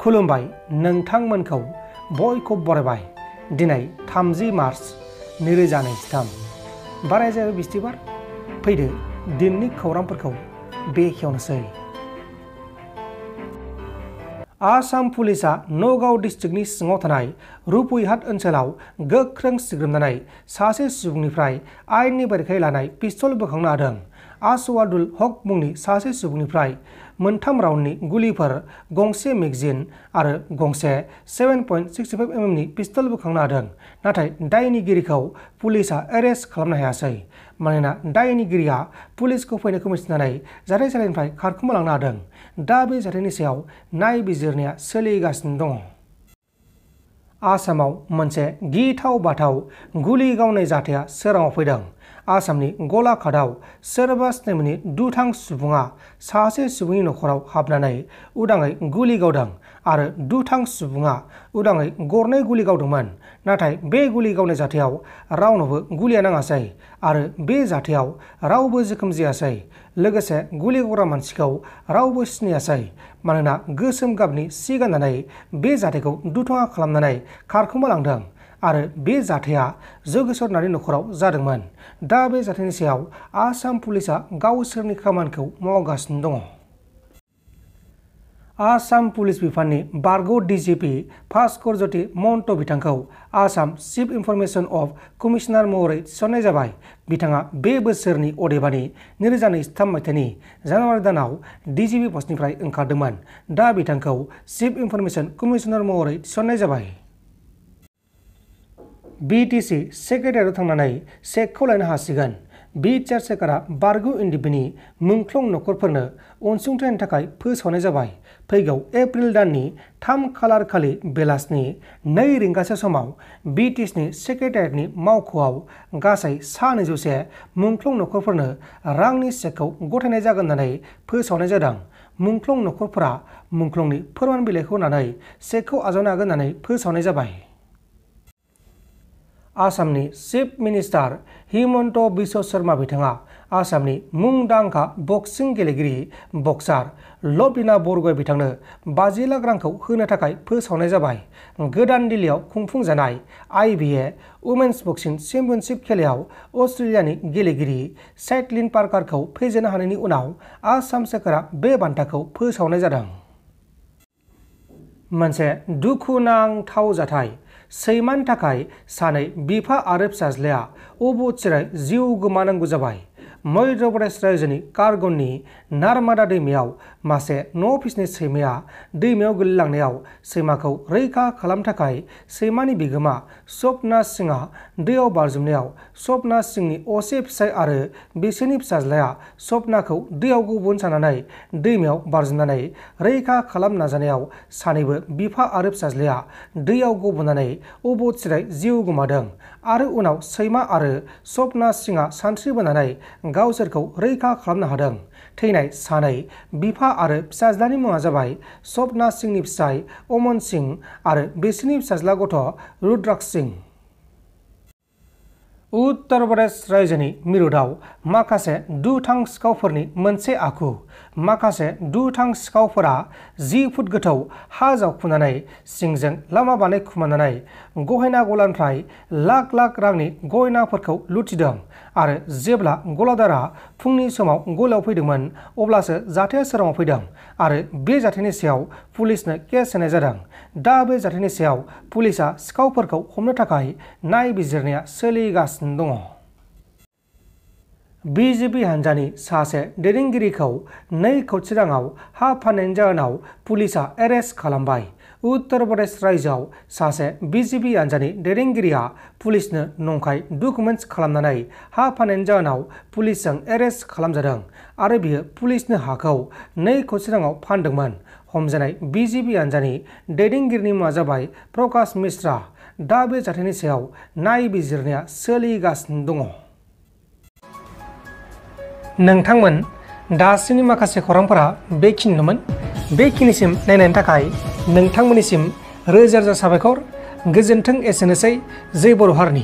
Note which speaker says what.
Speaker 1: खुलुमबाय नोंथांमोनखौ बयखौबो बरायबाय दिनै 30 मार्च 2023 बारायजायो बिस्थिबार फैदो दिननि खौरांफोरखौ बेखेवनोसै। आसाम पुलिसा नगाव डिस्ट्रिक्टनि सिङाव थानाय रुपैहाट ओनसोलाव गोख्रों सिग्रोमनानै सासे सुबुंनिफ्राय आयेननि बेरेखायै लानाय पिस्तल बोखांनो हादों। आसवादुल हक मुंनि सासे सुबुंनिफ्राय 3 राउन्डनि गुलिफोर, गंसे मेगजिन आरो गंसे 7.65 mm नि पिस्तल बोखांनो हादों। नाथाय दायनिगिरिखौ पुलिसा एरेस्ट खालामनो हायासै मानोना दायनिगिरिया पुलिसखौ फैनायखौ मिथिनानै जाथायसालिनिफ्राय खारखोमालांनो हादों। दा बे जाथायनि सायाव नायबिजिरनाया सोलिगासिनो दङ। आसामाव मोनसे गिथाव बाथाव गुलि गावनाय जाथाया सोराङाव फैदों। आसामनि गलाघाटआव सोरबा सिनायमोनि दुथां सुबुङा सासे सुबुंनि नखराव हाबनानै उदाङै गुलि गावदों आरो दुथां सुबुङा उदाङै गरनै गुलि गावदोंमोन। नाथाय बे गुलि गावनाय जाथायाव रावनोबो गुलिया नाङासै आरो बे जाथायाव रावबो जोखोम जायासै। लोगोसे गुलि गावग्रा मानसिखौ रावबो सिनायासै मानोना गोसोम गाबनि सि गाननानै बे जाथायखौ दुथाङा खालामनानै खारखोमालांदों आरो बे जाथाया जोगेश्वर नार्जारिनि नखराव जादोंमोन। दा बे जाथायनि सायाव आसाम पुलिसा गावसोरनि खामानिखौ मावगासिनो दङ। आसाम पुलिस बिफाननि बारग' DGP भास्कर ज्योति महन्त बिथांखौ Assam chief information of commissioner महरै थिसननाय जाबाय। बिथाङा बे बोसोरनि अदेबानि 2023 मायथाइनि जानुवारि दानाव DGP पस्टनिफ्राय ओंखारदोंमोन। दा बिथांखौ चिफ इनफरमेशन कमिशनार महरै थिसननाय जाबाय। BTC सेक्रेटारियाव थांनानै चेकखौ लायनो हासिगोन। बि चार्ज सेकारा बारग' NDP नि मुंख्लं नखरफोरनो अनसुंथाइनि थाखाय फोसावनाय जाबाय। फैगौ एप्रिल दाननि 3 खालार खालि बेलासिनि 2 रिंगासो समाव BTC नि सेक्रेटारियेटनि मावख'आव गासै 201 मुंख्लं नखरफोरनो रांनि चेकखौ गथायनाय जागोन होननानै फोसावनाय जादों। मुंख्लं नखरफोरा मुंख्लंनि फोरमान बिलाइखौ होनानै चेकखौ आजावनो हागोन होननानै फोसावनाय जाबाय। आसामनि चिफ मिनिस्टार हिमन्त बिश्व शर्मा बिथाङा आसामनि मुंदांखा बक्सिं गेलेगिरि बक्सार लभलिना बरग'हाइ बिथांनो 50 लाख रांखौ होनो थाखाय फोसावनाय जाबाय। गोदान दिल्लीयाव खुंफुंजानाय IBA वुमेन्स बक्सिं चेम्पियनशिप खेलायाव अस्ट्रेलियानि गेलेगिरि साइटलिन पार्कारखौ फेजेननो हानायनि उनाव आसाम सोरखारा बे बान्थाखौ फोसावनाय जादों। मोनसे दुखुनांथाव जाथाय। सैमानि थाखाय सानै बिफा आरो फिसाज्लाया अबथिरायै जिउ गोमानांगौ जाबाय। मध्य प्रदेश रायजोनि कारगननि नार्मादा दैमायाव मासे न' फिसिनाय सैमाया दैमायाव गोलैलांनायाव सैमाखौ रैखा खालामनो थाखाय सैमानि बिगोमा स्वप्ना सिंहआ दैयाव बाज्रुमनायाव स्वप्ना सिंहनि असे फिसाय आरो बिसोरनि फिसाज्लाया स्वप्नाखौ दैयाव गब'नो साननानै दैमायाव बाज्रुमनानै रैखा खालामनो नाजानायाव सानैबो बिफा आरो फिसाज्लाया दैयाव गब'नानै अबथिरायै जिउ गोमादों आरो उनाव सैमा आरो स्वप्ना सिंहआ सानस्रिबोनानै गावसोरखौ रैखा खालामनो हादों। थैनाय सानै बिफा आरो फिसाज्लानि मुङा जाबाय स्वप्ना सिंहनि फिसाय अमन सिंह आरो बिसोरनि फिसाज्ला गथ' रुद्राक्ष सिंह। उत्तर प्रदेश रायजोनि मिरुताव माखासे दुथां सिखावफोरनि मोनसे आखु। माखासे दुथां सिखावफोरा 10 फुट गोथौ हा जावखुनानै सिंजों लामा बानायखुमानानै गहेना गलानिफ्राय लाख लाख रांनि गहेनाफोरखौ लुथिदों आरो जेब्ला गलादारा फुंनि समाव गलायाव फैदोंमोन अब्लासो जाथाया सोराङाव फैदों आरो बे जाथायनि सायाव पुलिसनो केस होनाय जादों। दा बे जाथायनि सायाव पुलिसा सिखावफोरखौ हमनो थाखाय नायबिजिरनाया सोलिगासिनो दङ। BJP हानजानि सासे दैदेनगिरिखौ 2 कोटी राङाव हा फाननायनि जाहोनाव पुलिसा एरेस्ट खालामबाय। उत्तर प्रदेश रायजोआव सासे BJP हानजानि दैदेनगिरिया पुलिसनो नंखाय डकुमेन्ट्स खालामनानै हा फाननायनि जाहोनाव पुलिसजों एरेस्ट खालामजादों आरो बियो पुलिसनो हाखौ 2 कोटी राङाव फानदोंमोन। हमजानाय BJP हानजानि दैदेनगिरिनि मुङा जाबाय प्रकाश मिश्रा। दा बे जाथायनि सायाव नायबिजिरनाया सोलिगासिनो दङ। नोंथांमोन दासिमनि माखासे खौरांफोरा बेखिनिल'मोन। बेखिनिसिम नायनायनि थाखाय नोंथांमोननिसिम रोजा रोजा साबायखर। गोजोन्थों। एसेनोसै। जै बर' हारिनि।